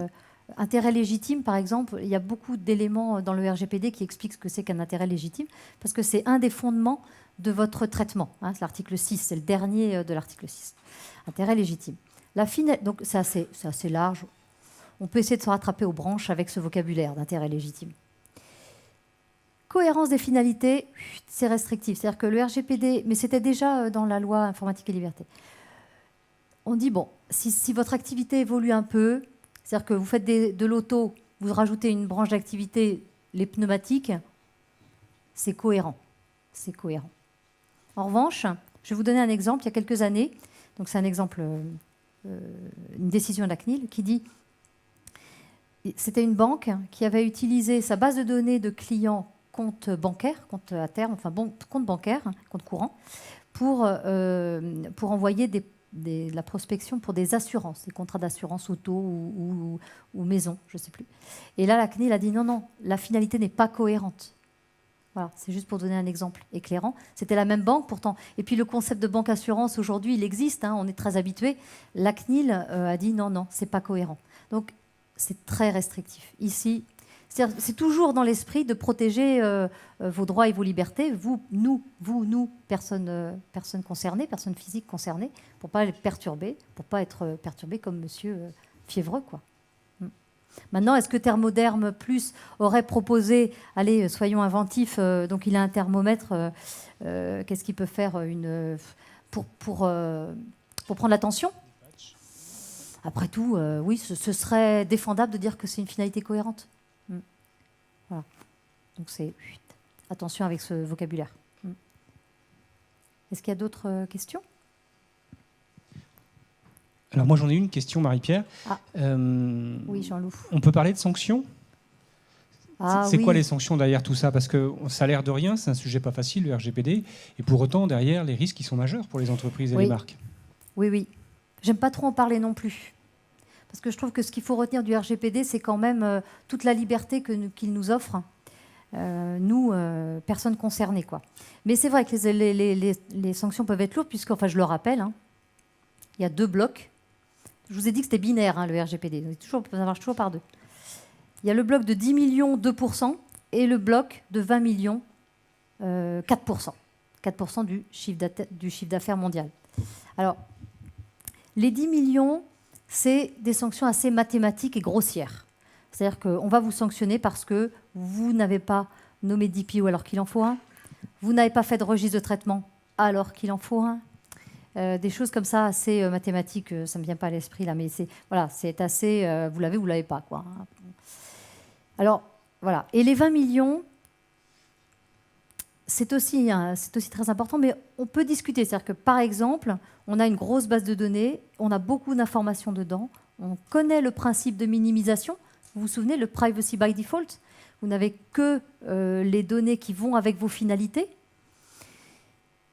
intérêt légitime, par exemple. Il y a beaucoup d'éléments dans le RGPD qui expliquent ce que c'est qu'un intérêt légitime, parce que c'est un des fondements de traitement. Hein, c'est l'article 6, c'est le dernier de l'article 6. Intérêt légitime. Donc c'est assez large. On peut essayer de se rattraper aux branches avec ce vocabulaire d'intérêt légitime. Cohérence des finalités, c'est restrictif. C'est-à-dire que le RGPD, mais c'était déjà dans la loi informatique et liberté, on dit, bon, si votre activité évolue un peu, c'est-à-dire que vous faites de l'auto, vous rajoutez une branche d'activité, les pneumatiques, c'est cohérent. C'est cohérent. En revanche, je vais vous donner un exemple. Il y a quelques années, donc c'est un exemple, une décision de la CNIL qui dit, c'était une banque qui avait utilisé sa base de données de clients compte bancaire, compte à terme, enfin compte bancaire, compte courant, pour envoyer de la prospection pour des assurances, des contrats d'assurance auto ou maison, je ne sais plus. Et là, la CNIL a dit non, la finalité n'est pas cohérente. Voilà, c'est juste pour donner un exemple éclairant. C'était la même banque pourtant. Et puis le concept de banque assurance, aujourd'hui, il existe, hein, on est très habitué. La CNIL a dit non, c'est pas cohérent. Donc, c'est très restrictif. Ici, C'est toujours dans l'esprit de protéger vos droits et vos libertés, nous, personnes concernées, personnes physiques concernées, pour ne pas les perturber, pour ne pas être perturbé comme monsieur Fiévreux, quoi. Maintenant, est-ce que Thermoderme Plus aurait proposé, allez, soyons inventifs, donc il a un thermomètre, qu'est-ce qu'il peut faire pour prendre la tension ? Après tout, oui, ce serait défendable de dire que c'est une finalité cohérente. Voilà. Donc c'est attention avec ce vocabulaire. Est-ce qu'il y a d'autres questions ? Alors moi j'en ai une question, Marie-Pierre. Oui, Jean-Loup. On peut parler de sanctions ? C'est oui. quoi les sanctions derrière tout ça ? Parce que ça a l'air de rien, c'est un sujet pas facile, le RGPD, et pour autant derrière les risques ils sont majeurs pour les entreprises et les marques. Oui. J'aime pas trop en parler non plus. Parce que je trouve que ce qu'il faut retenir du RGPD, c'est quand même toute la liberté qu'il nous offre, nous, personnes concernées, quoi. Mais c'est vrai que les sanctions peuvent être lourdes, puisque, enfin, je le rappelle, il y a 2 blocs. Je vous ai dit que c'était binaire, le RGPD. Ça marche toujours par 2. Il y a le bloc de 10 millions, 2%, et le bloc de 20 millions, 4%. 4% du chiffre d'affaires mondial. Alors, les 10 millions, c'est des sanctions assez mathématiques et grossières. C'est-à-dire qu'on va vous sanctionner parce que vous n'avez pas nommé d'IPO alors qu'il en faut un, vous n'avez pas fait de registre de traitement alors qu'il en faut un. Des choses comme ça, assez mathématiques, ça ne me vient pas à l'esprit là, mais c'est assez, vous l'avez ou vous ne l'avez pas, quoi. Alors, voilà. Et les 20 millions, c'est aussi très important, mais on peut discuter. C'est-à-dire que, par exemple, on a une grosse base de données, on a beaucoup d'informations dedans, on connaît le principe de minimisation. Vous vous souvenez, le privacy by default, vous n'avez que les données qui vont avec vos finalités,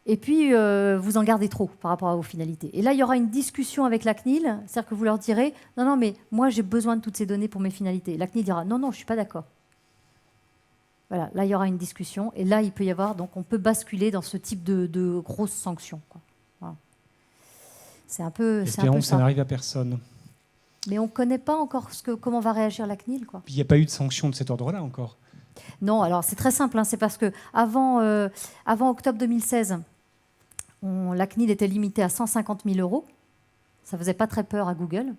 et puis vous en gardez trop par rapport à vos finalités. Et là, il y aura une discussion avec la CNIL, c'est-à-dire que vous leur direz « Non, mais moi, j'ai besoin de toutes ces données pour mes finalités ». La CNIL dira « Non, je ne suis pas d'accord ». Voilà, là, il y aura une discussion, et là, il peut y avoir, donc on peut basculer dans ce type de grosses sanctions, quoi. Voilà. C'est un peu Espérons que ça n'arrive à personne. Mais on ne connaît pas encore comment va réagir la CNIL, quoi. Il n'y a pas eu de sanctions de cet ordre-là encore. Non, alors c'est très simple, c'est parce que avant octobre 2016, la CNIL était limitée à 150 000 €. Ça ne faisait pas très peur à Google.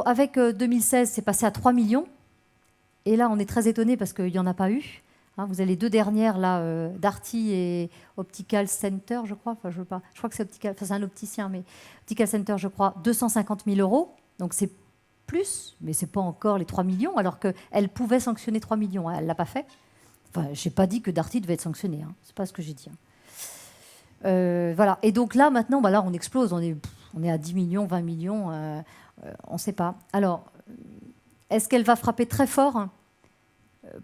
Avec 2016, c'est passé à 3 millions. Et là, on est très étonné parce qu'il n'y en a pas eu. Vous avez les 2 dernières, là, Darty et Optical Center, je crois. Enfin, je crois que c'est Optical, c'est un opticien, mais Optical Center, je crois, 250 000 €. Donc c'est plus, mais ce n'est pas encore les 3 millions, alors qu'elle pouvait sanctionner 3 millions. Elle ne l'a pas fait. Enfin, je n'ai pas dit que Darty devait être sanctionné. Ce n'est pas ce que j'ai dit. Voilà. Et donc là, maintenant, là, on explose. On est à 10 millions, 20 millions. On ne sait pas. Alors, est-ce qu'elle va frapper très fort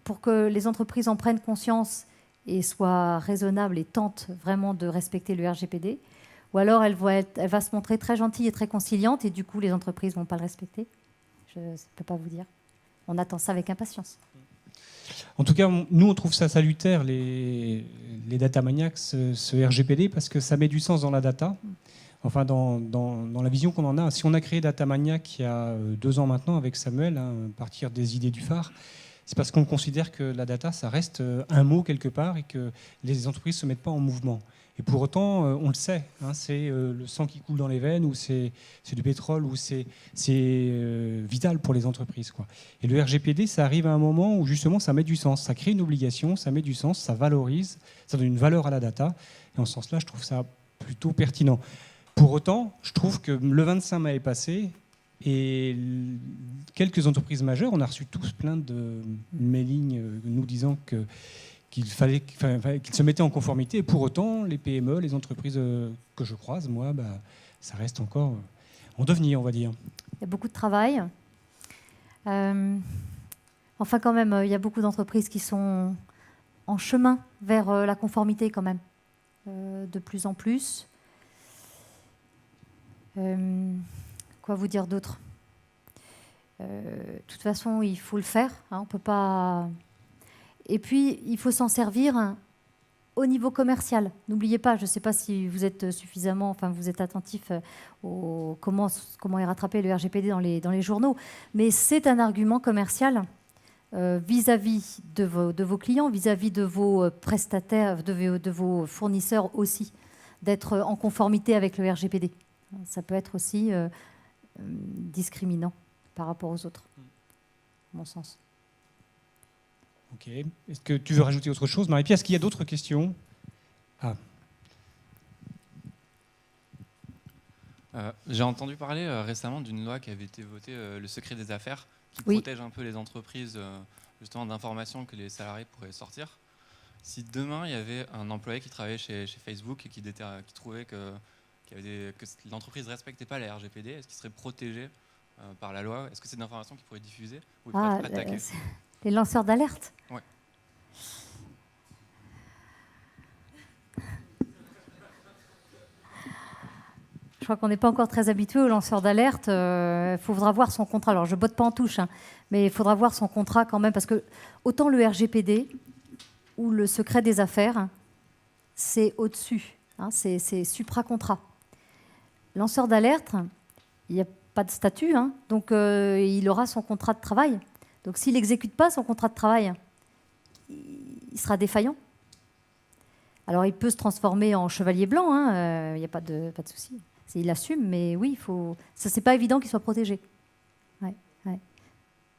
pour que les entreprises en prennent conscience et soient raisonnables et tentent vraiment de respecter le RGPD ? Ou alors elle va se montrer très gentille et très conciliante et du coup les entreprises ne vont pas le respecter ? Je ne peux pas vous dire. On attend ça avec impatience. En tout cas, nous on trouve ça salutaire, les data maniacs, ce RGPD, parce que ça met du sens dans la data. Enfin, dans la vision qu'on en a. Si on a créé Data Maniac il y a 2 ans maintenant avec Samuel, à partir des idées du phare, c'est parce qu'on considère que la data, ça reste un mot quelque part et que les entreprises ne se mettent pas en mouvement. Et pour autant, on le sait, c'est le sang qui coule dans les veines, ou c'est du pétrole, ou c'est vital pour les entreprises, quoi. Et le RGPD, ça arrive à un moment où justement ça met du sens, ça crée une obligation, ça met du sens, ça valorise, ça donne une valeur à la data. Et en ce sens-là, je trouve ça plutôt pertinent. Pour autant, je trouve que le 25 mai est passé et quelques entreprises majeures, on a reçu tous plein de mailings nous disant qu'ils se mettaient en conformité. Et pour autant, les PME, les entreprises que je croise, moi, ça reste encore en devenir, on va dire. Il y a beaucoup de travail. Enfin, quand même, il y a beaucoup d'entreprises qui sont en chemin vers la conformité, quand même, de plus en plus. Quoi vous dire d'autre ? De toute façon, il faut le faire. On peut pas. Et puis, il faut s'en servir au niveau commercial. N'oubliez pas, je ne sais pas si vous êtes suffisamment, enfin vous êtes attentif au comment est rattrapé le RGPD dans les journaux, mais c'est un argument commercial vis-à-vis de vos clients, vis-à-vis de vos prestataires, de vos fournisseurs aussi, d'être en conformité avec le RGPD. Ça peut être aussi discriminant par rapport aux autres, à mon sens. Ok. Est-ce que tu veux rajouter autre chose, Marie-Pierre? Est-ce qu'il y a d'autres questions? J'ai entendu parler récemment d'une loi qui avait été votée, le secret des affaires, qui Oui. protège un peu les entreprises justement d'informations que les salariés pourraient sortir. Si demain il y avait un employé qui travaillait chez Facebook et qui trouvait que l'entreprise ne respectait pas la RGPD, est-ce qu'il serait protégé par la loi? Est-ce que c'est une information qui pourrait être diffusée ou il pourrait être attaqué? Les lanceurs d'alerte. Ouais. Je crois qu'on n'est pas encore très habitué aux lanceurs d'alerte. Il faudra voir son contrat. Alors, je ne botte pas en touche, hein, mais il faudra voir son contrat quand même, parce que autant le RGPD ou le secret des affaires, c'est au-dessus, hein, c'est supra-contrat. Lanceur d'alerte, il n'y a pas de statut, hein, donc il aura son contrat de travail. Donc s'il n'exécute pas son contrat de travail, il sera défaillant. Alors il peut se transformer en chevalier blanc, il n'y a pas de souci. Il assume, mais oui, ça c'est pas évident qu'il soit protégé. Ouais, ouais.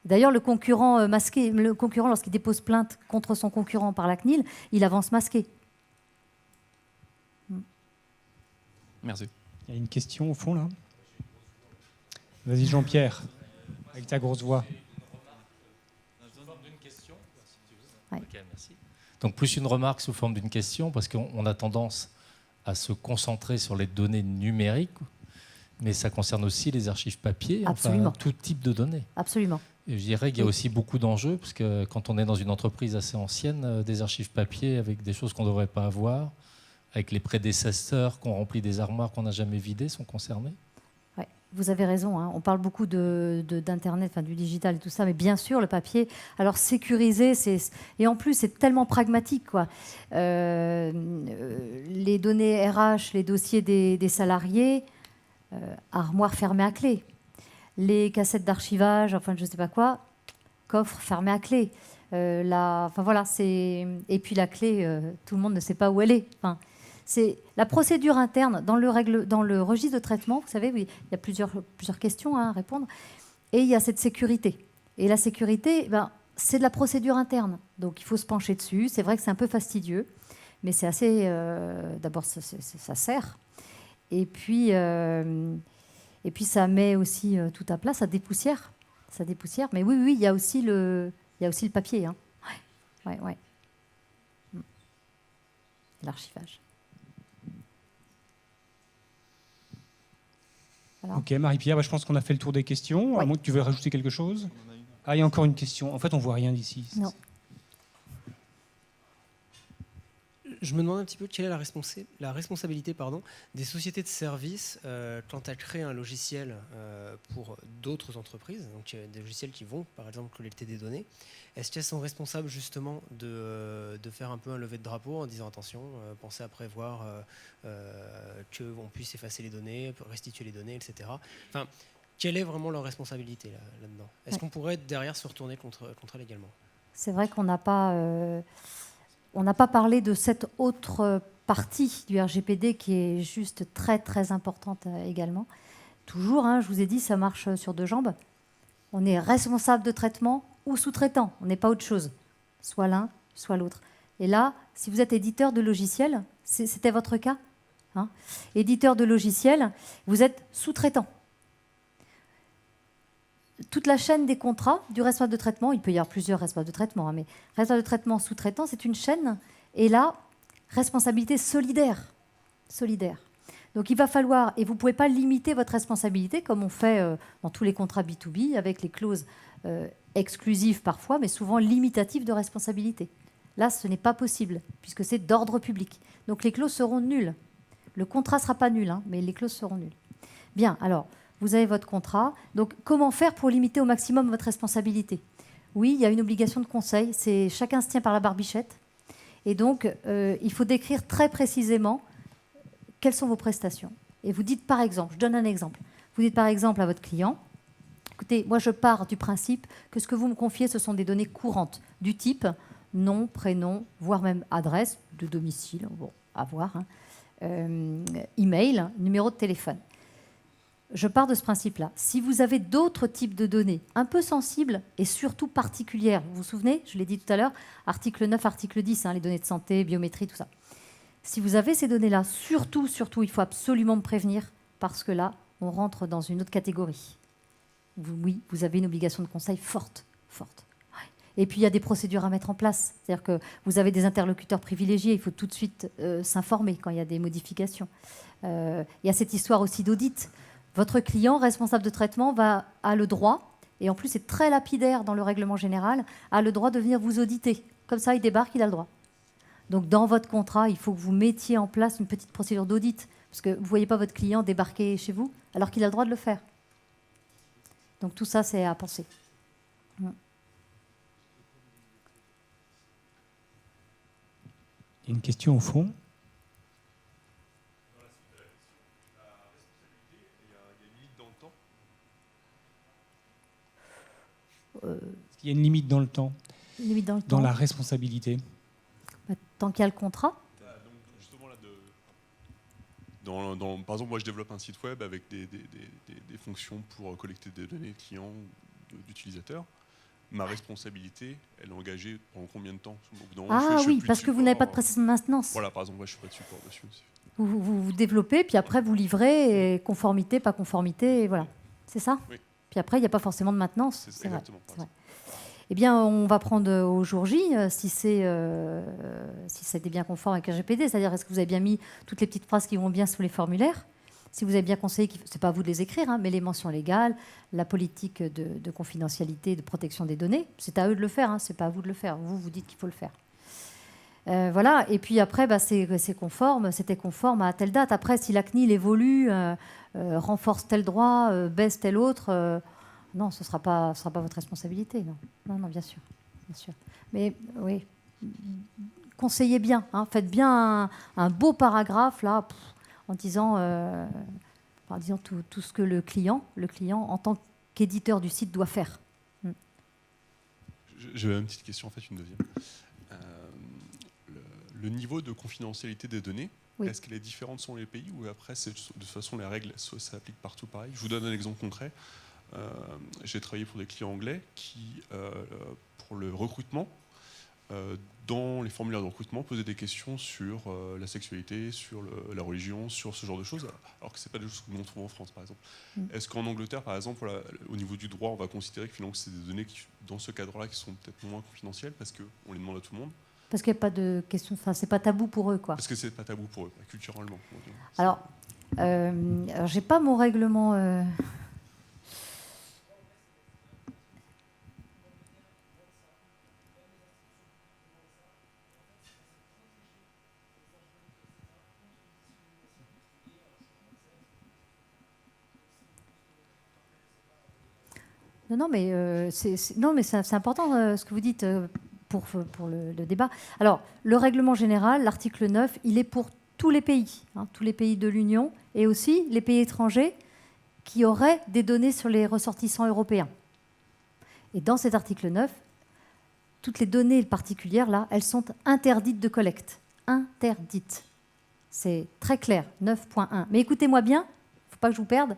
D'ailleurs, le concurrent masqué, lorsqu'il dépose plainte contre son concurrent par la CNIL, il avance masqué. Merci. Il y a une question au fond là. Vas-y Jean-Pierre, avec ta grosse voix. Ouais. Okay, merci. Donc plus une remarque sous forme d'une question, parce qu'on a tendance à se concentrer sur les données numériques, mais ça concerne aussi les archives papier, enfin, tout type de données. Absolument. Et je dirais qu'il y a aussi beaucoup d'enjeux, parce que quand on est dans une entreprise assez ancienne, des archives papier avec des choses qu'on ne devrait pas avoir, avec les prédécesseurs qui ont rempli des armoires qu'on n'a jamais vidées, sont concernés. Ouais, vous avez raison, hein. On parle beaucoup d'Internet, du digital et tout ça, mais bien sûr, le papier, alors sécurisé, et en plus, c'est tellement pragmatique, quoi. Les données RH, les dossiers des salariés, armoire fermée à clé. Les cassettes d'archivage, enfin, je ne sais pas quoi, coffre fermé à clé. Et puis la clé, tout le monde ne sait pas où elle est. Enfin, c'est la procédure interne dans le registre de traitement. Vous savez, oui, il y a plusieurs questions à répondre. Et il y a cette sécurité. Et la sécurité, c'est de la procédure interne. Donc il faut se pencher dessus. C'est vrai que c'est un peu fastidieux, mais c'est assez... D'abord, ça sert. Et puis ça met aussi tout à plat, ça dépoussière. Mais oui, il y a aussi le papier. Hein. Ouais. L'archivage. Voilà. Ok, Marie-Pierre, je pense qu'on a fait le tour des questions. Ouais. À moins que tu veuilles rajouter quelque chose. Ah, il y a encore une question. En fait, on ne voit rien d'ici. Non. Je me demande un petit peu quelle est la responsabilité des sociétés de services quand elles créent un logiciel pour d'autres entreprises, donc des logiciels qui vont par exemple collecter des données. Est-ce qu'elles sont responsables justement de faire un peu un lever de drapeau en disant attention, pensez à prévoir qu'on puisse effacer les données, restituer les données, etc. Enfin, quelle est vraiment leur responsabilité là-dedans? Est-ce qu'on pourrait derrière se retourner contre elles également? C'est vrai qu'on n'a pas... On n'a pas parlé de cette autre partie du RGPD qui est juste très, très importante également. Toujours, je vous ai dit, ça marche sur deux jambes. On est responsable de traitement ou sous-traitant. On n'est pas autre chose. Soit l'un, soit l'autre. Et là, si vous êtes éditeur de logiciel, c'était votre cas, éditeur de logiciel, vous êtes sous-traitant. Toute la chaîne des contrats du responsable de traitement, il peut y avoir plusieurs responsables de traitement, mais responsable de traitement, sous-traitant, c'est une chaîne. Et là, responsabilité solidaire. Donc il va falloir, et vous ne pouvez pas limiter votre responsabilité comme on fait dans tous les contrats B2B, avec les clauses exclusives parfois, mais souvent limitatives de responsabilité. Là, ce n'est pas possible, puisque c'est d'ordre public. Donc les clauses seront nulles. Le contrat ne sera pas nul, mais les clauses seront nulles. Bien, alors... Vous avez votre contrat. Donc, comment faire pour limiter au maximum votre responsabilité? Oui, il y a une obligation de conseil. Chacun se tient par la barbichette. Et donc, il faut décrire très précisément quelles sont vos prestations. Et vous dites par exemple, je donne un exemple, vous dites par exemple à votre client, écoutez, moi je pars du principe que ce que vous me confiez, ce sont des données courantes, du type nom, prénom, voire même adresse de domicile, bon, à voir, hein, email, numéro de téléphone. Je pars de ce principe-là. Si vous avez d'autres types de données un peu sensibles et surtout particulières, vous vous souvenez, je l'ai dit tout à l'heure, article 9, article 10, hein, les données de santé, biométrie, tout ça. Si vous avez ces données-là, surtout, il faut absolument me prévenir parce que là, on rentre dans une autre catégorie. Oui, vous avez une obligation de conseil forte. Et puis, il y a des procédures à mettre en place. C'est-à-dire que vous avez des interlocuteurs privilégiés. Il faut tout de suite s'informer quand il y a des modifications. Il y a cette histoire aussi d'audit. Votre client, responsable de traitement, a le droit, et en plus c'est très lapidaire dans le règlement général, a le droit de venir vous auditer. Comme ça, il débarque, il a le droit. Donc, dans votre contrat, il faut que vous mettiez en place une petite procédure d'audit. Parce que vous ne voyez pas votre client débarquer chez vous, alors qu'il a le droit de le faire. Donc, tout ça, c'est à penser. Il y a une question au fond. Il y a une limite dans le temps, dans la responsabilité. Tant qu'il y a le contrat. Par exemple, moi je développe un site web avec des fonctions pour collecter des données clients, d'utilisateurs. Ma responsabilité, elle est engagée pendant combien de temps? Parce que vous n'avez pas de prestation de maintenance. Voilà, par exemple, moi je ne suis pas de support dessus. Vous développez, puis après vous livrez, et conformité, pas conformité, et voilà. C'est ça? Oui. Puis après, il n'y a pas forcément de maintenance. C'est exactement. Vrai. Eh bien, on va prendre au jour J si c'était bien conforme avec RGPD, c'est-à-dire est-ce que vous avez bien mis toutes les petites phrases qui vont bien sous les formulaires, si vous avez bien conseillé, c'est pas à vous de les écrire, hein, mais les mentions légales, la politique de confidentialité, de protection des données, c'est à eux de le faire, hein, c'est pas à vous de le faire. Vous dites qu'il faut le faire. Voilà. Et puis après, c'est conforme, c'était conforme à telle date. Après, si la CNIL évolue, renforce tel droit, baisse tel autre. Non, ce ne sera pas votre responsabilité. Non, bien sûr. Mais oui, conseillez bien. Hein, faites bien un beau paragraphe là, en disant tout ce que le client, en tant qu'éditeur du site, doit faire. J'avais une petite question, en fait, une deuxième. Le niveau de confidentialité des données, est-ce qu'elle est différente selon les pays ou après, de toute façon, les règles s'appliquent partout pareil? Je vous donne un exemple concret. J'ai travaillé pour des clients anglais qui, pour le recrutement, dans les formulaires de recrutement, posaient des questions sur la sexualité, sur la religion, sur ce genre de choses, alors que ce n'est pas des choses que l'on trouve en France, par exemple. Est-ce qu'en Angleterre, par exemple, au niveau du droit, on va considérer que finalement c'est des données qui, dans ce cadre-là, qui sont peut-être moins confidentielles parce qu'on les demande à tout le monde? Parce qu'il n'y a pas de question, c'est pas tabou pour eux, quoi. Parce que c'est pas tabou pour eux, culturellement. Alors j'ai pas mon règlement. Non, mais c'est important ce que vous dites pour le débat. Alors, le règlement général, l'article 9, il est pour tous les pays, hein, tous les pays de l'Union, et aussi les pays étrangers qui auraient des données sur les ressortissants européens. Et dans cet article 9, toutes les données particulières, là, elles sont interdites de collecte. Interdites. C'est très clair, 9.1. Mais écoutez-moi bien, il ne faut pas que je vous perde,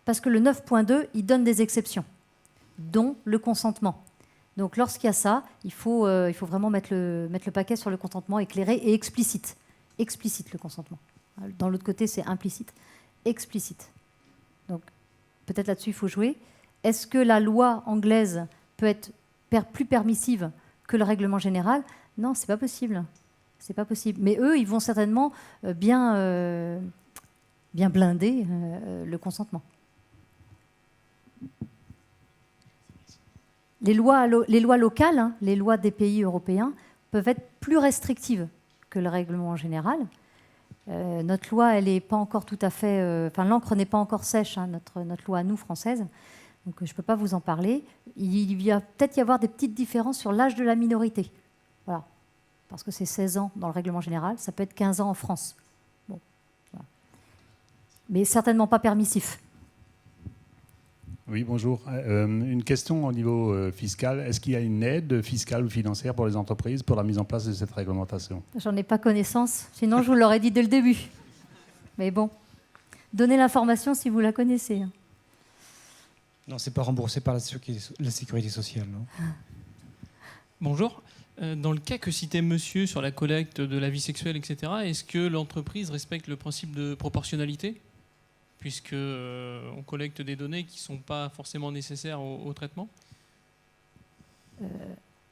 parce que le 9.2, il donne des exceptions, dont le consentement. Donc lorsqu'il y a ça, il faut vraiment mettre le paquet sur le consentement éclairé et explicite. Explicite le consentement. Dans l'autre côté, c'est implicite. Explicite. Donc peut-être là-dessus, il faut jouer. Est-ce que la loi anglaise peut être plus permissive que le règlement général? Non, c'est pas possible. C'est pas possible. Mais eux, ils vont certainement bien blinder le consentement. Les lois locales, hein, les lois des pays européens, peuvent être plus restrictives que le règlement général. Notre loi, elle n'est pas encore tout à fait... l'encre n'est pas encore sèche, hein, notre loi à nous, française. Donc je ne peux pas vous en parler. Il va peut-être y avoir des petites différences sur l'âge de la minorité. Voilà. parce que c'est 16 ans dans le règlement général, ça peut être 15 ans en France. Bon, voilà. Mais certainement pas permissif. Oui, bonjour. Une question au niveau fiscal. Est-ce qu'il y a une aide fiscale ou financière pour les entreprises pour la mise en place de cette réglementation? J'en ai pas connaissance, sinon je vous l'aurais dit dès le début. Mais bon, donnez l'information si vous la connaissez. Non, c'est pas remboursé par la sécurité sociale. Non. Bonjour. Dans le cas que citait monsieur sur la collecte de la vie sexuelle, etc., est-ce que l'entreprise respecte le principe de proportionnalité ? Puisque on collecte des données qui ne sont pas forcément nécessaires au traitement.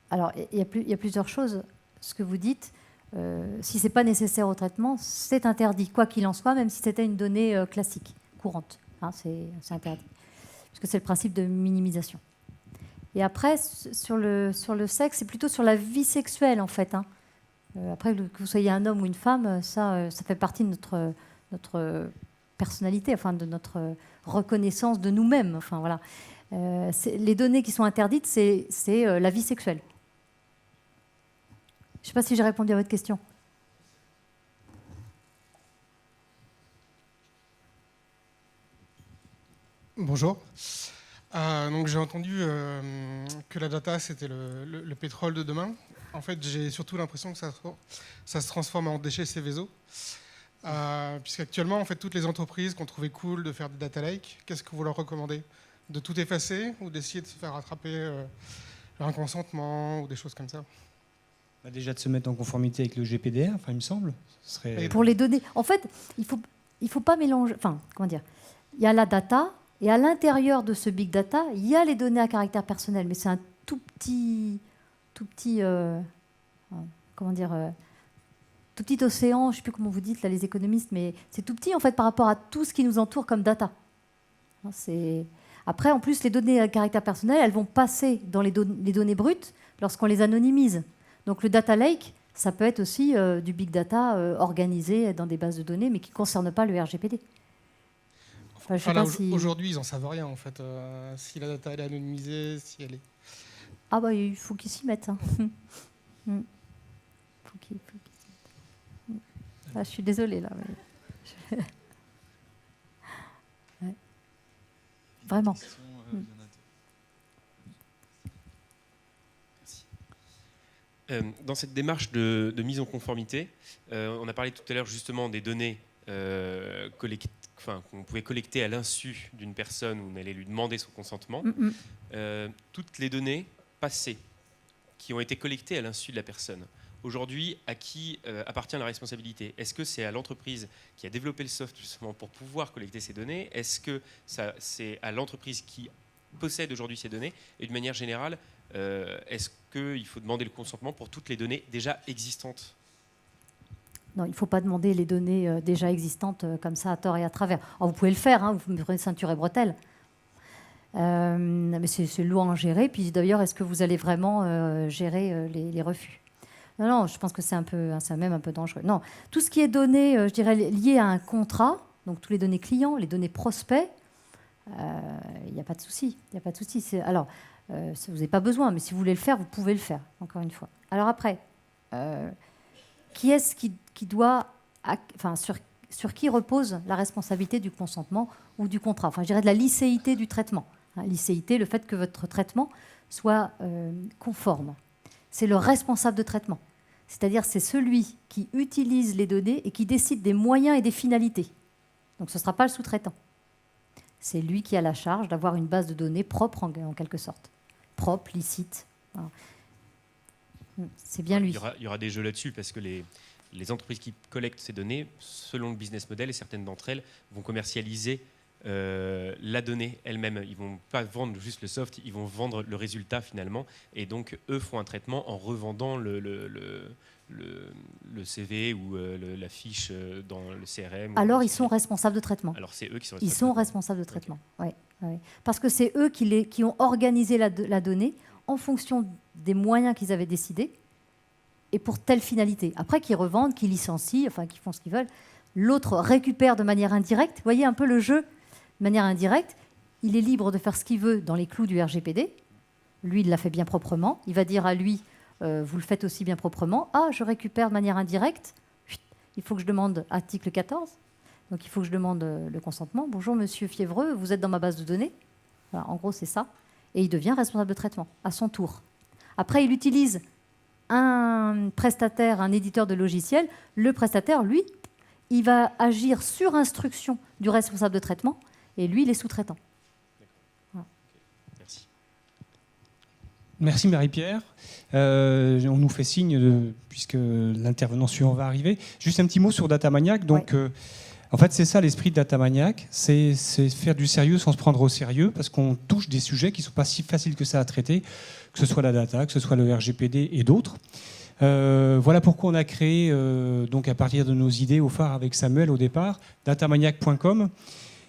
Alors, il y a plusieurs choses. Ce que vous dites, si ce n'est pas nécessaire au traitement, c'est interdit, quoi qu'il en soit, même si c'était une donnée classique, courante. Hein, c'est interdit. Parce que c'est le principe de minimisation. Et après, sur le sexe, c'est plutôt sur la vie sexuelle, en fait. Hein. Après, que vous soyez un homme ou une femme, ça fait partie de notre personnalité, enfin de notre reconnaissance de nous-mêmes. Enfin, voilà. Les données qui sont interdites, c'est la vie sexuelle. Je ne sais pas si j'ai répondu à votre question. Bonjour. Donc j'ai entendu que la data c'était le pétrole de demain. En fait, j'ai surtout l'impression que ça se transforme en déchets Céveso. Puisqu'actuellement, en fait, toutes les entreprises qui ont trouvé cool de faire des data lakes, qu'est-ce que vous leur recommandez? De tout effacer ou d'essayer de se faire rattraper un consentement ou des choses comme ça? Déjà de se mettre en conformité avec le GPDR, enfin, il me semble. Ce serait... Pour les données, en fait, il faut pas mélanger. Enfin, comment dire? Il y a la data et à l'intérieur de ce big data, il y a les données à caractère personnel, mais c'est un tout petit comment dire? Tout petit océan, je ne sais plus comment vous dites, là, les économistes, mais c'est tout petit en fait par rapport à tout ce qui nous entoure comme data. Après, en plus, les données à caractère personnel, elles vont passer dans les données brutes lorsqu'on les anonymise. Donc le data lake, ça peut être aussi du big data organisé dans des bases de données, mais qui ne concerne pas le RGPD. Enfin, Aujourd'hui, ils n'en savent rien en fait. Si la data elle est anonymisée, si elle est... Ah bah il faut qu'ils s'y mettent. Hein. Ah, je suis désolée là. Ouais. Vraiment. Dans cette démarche de mise en conformité, on a parlé tout à l'heure justement des données qu'on pouvait collecter à l'insu d'une personne où on allait lui demander son consentement. Toutes les données passées qui ont été collectées à l'insu de la personne. Aujourd'hui, à qui appartient la responsabilité? Est-ce que c'est à l'entreprise qui a développé le soft justement pour pouvoir collecter ces données? Est-ce que c'est à l'entreprise qui possède aujourd'hui ces données? Et d'une manière générale, est-ce qu'il faut demander le consentement pour toutes les données déjà existantes? Non, il ne faut pas demander les données déjà existantes comme ça à tort et à travers. Alors, vous pouvez le faire, hein, vous prenez ceinture et bretelles. Mais c'est loin à gérer. Puis d'ailleurs, est-ce que vous allez vraiment gérer les refus? Non, je pense que c'est même un peu dangereux. Non, tout ce qui est donné, je dirais, lié à un contrat, donc tous les données clients, les données prospects, il n'y a pas de souci. Il n'y a pas de souci. Alors, vous n'avez pas besoin, mais si vous voulez le faire, vous pouvez le faire, encore une fois. Alors après, qui est-ce qui doit... Enfin, sur qui repose la responsabilité du consentement ou du contrat? Enfin, je dirais de la licéité du traitement. Hein, licéité, le fait que votre traitement soit conforme. C'est le responsable de traitement. C'est-à-dire c'est celui qui utilise les données et qui décide des moyens et des finalités. Donc ce ne sera pas le sous-traitant. C'est lui qui a la charge d'avoir une base de données propre en quelque sorte. Propre, licite. Voilà. C'est bien lui. Il y aura des jeux là-dessus parce que les entreprises qui collectent ces données, selon le business model, et certaines d'entre elles vont commercialiser la donnée elle-même. Ils ne vont pas vendre juste le soft, ils vont vendre le résultat finalement. Et donc, eux font un traitement en revendant le CV ou la fiche dans le CRM. Alors, ils sont responsables de traitement. Alors, c'est eux qui sont responsables. Ils sont responsables de traitement, okay. Ouais. Parce que c'est eux qui ont organisé la donnée en fonction des moyens qu'ils avaient décidés et pour telle finalité. Après, qu'ils revendent, qu'ils licencient, enfin, qu'ils font ce qu'ils veulent. L'autre récupère de manière indirecte. Vous voyez un peu le jeu? De manière indirecte, il est libre de faire ce qu'il veut dans les clous du RGPD. Lui, il l'a fait bien proprement. Il va dire à lui, vous le faites aussi bien proprement. Ah, je récupère de manière indirecte. Il faut que je demande article 14. Donc il faut que je demande le consentement. Bonjour monsieur Fiévreux, vous êtes dans ma base de données. Voilà, en gros, c'est ça. Et il devient responsable de traitement à son tour. Après, il utilise un prestataire, un éditeur de logiciel. Le prestataire, lui, il va agir sur instruction du responsable de traitement. Et lui, il est sous-traitant. Voilà. Merci. Merci Marie-Pierre. On nous fait signe, puisque l'intervenant suivant va arriver. Juste un petit mot sur Datamaniac. Donc, en fait, c'est ça l'esprit de Datamaniac, c'est faire du sérieux sans se prendre au sérieux, parce qu'on touche des sujets qui ne sont pas si faciles que ça à traiter, que ce soit la data, que ce soit le RGPD et d'autres. Voilà pourquoi on a créé, donc à partir de nos idées au phare avec Samuel au départ, datamaniac.com.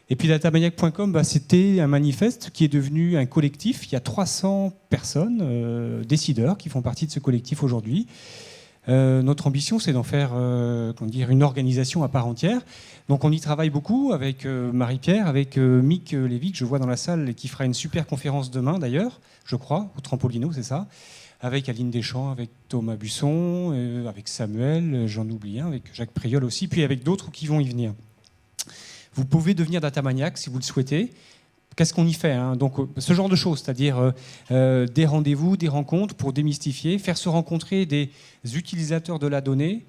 Et puis datamaniac.com, c'était un manifeste qui est devenu un collectif. Il y a 300 personnes, décideurs, qui font partie de ce collectif aujourd'hui. Notre ambition, c'est d'en faire une organisation à part entière. Donc on y travaille beaucoup avec Marie-Pierre, avec Mick Lévy, que je vois dans la salle, et qui fera une super conférence demain d'ailleurs, je crois, au Trampolino, c'est ça, avec Aline Deschamps, avec Thomas Busson, avec Samuel, j'en oublie un, avec Jacques Priol aussi, puis avec d'autres qui vont y venir. Vous pouvez devenir Datamaniac si vous le souhaitez. Qu'est-ce qu'on y fait, hein? Donc, ce genre de choses, c'est-à-dire des rendez-vous, des rencontres pour démystifier, faire se rencontrer des utilisateurs de la donnée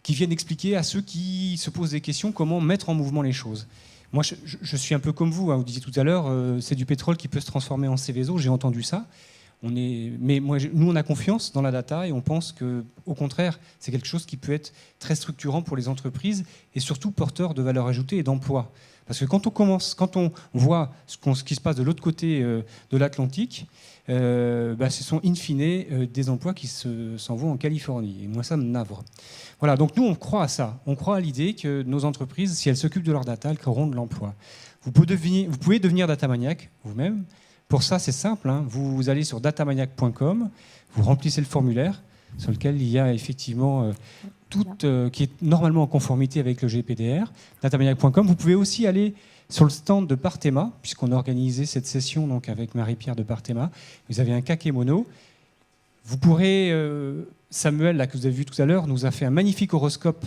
qui viennent expliquer à ceux qui se posent des questions comment mettre en mouvement les choses. Moi, je suis un peu comme vous, hein, vous disiez tout à l'heure, c'est du pétrole qui peut se transformer en Céveso, j'ai entendu ça. Mais nous, on a confiance dans la data et on pense qu'au contraire, c'est quelque chose qui peut être très structurant pour les entreprises et surtout porteur de valeur ajoutée et d'emploi. Parce que quand on voit ce qui se passe de l'autre côté de l'Atlantique, ce sont in fine des emplois qui s'en vont en Californie. Et moi, ça me navre. Voilà, donc nous, on croit à ça. On croit à l'idée que nos entreprises, si elles s'occupent de leur data, elles créeront de l'emploi. Vous pouvez devenir Datamaniac vous-même. Pour ça, c'est simple. Hein. Vous allez sur datamaniac.com, vous remplissez le formulaire sur lequel il y a effectivement qui est normalement en conformité avec le GPDR, datamaniac.com. Vous pouvez aussi aller sur le stand de Partema, puisqu'on a organisé cette session donc, avec Marie-Pierre de Partema. Vous avez un kakémono. Vous pourrez, Samuel, là, que vous avez vu tout à l'heure, nous a fait un magnifique horoscope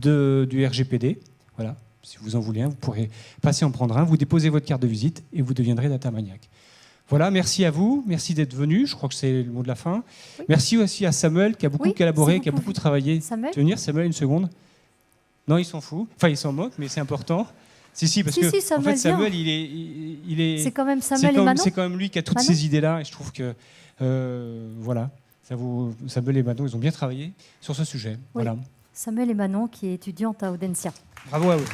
du RGPD. Voilà. Si vous en voulez un, vous pourrez passer en prendre un, vous déposez votre carte de visite et vous deviendrez Datamaniac. Voilà, merci à vous, merci d'être venu, je crois que c'est le mot de la fin. Oui. Merci aussi à Samuel qui a beaucoup collaboré, qui a beaucoup travaillé. Samuel ? Tu veux venir, Samuel, une seconde ? Non, il s'en fout, enfin il s'en moque, mais c'est important. Si, parce que Samuel, en fait, Samuel, il est... C'est quand même Samuel et Manon. C'est quand même lui qui a toutes ces idées-là, et je trouve que, voilà, Samuel et Manon, ils ont bien travaillé sur ce sujet. Oui. Voilà. Samuel et Manon, qui est étudiante à Audencia. Bravo à vous.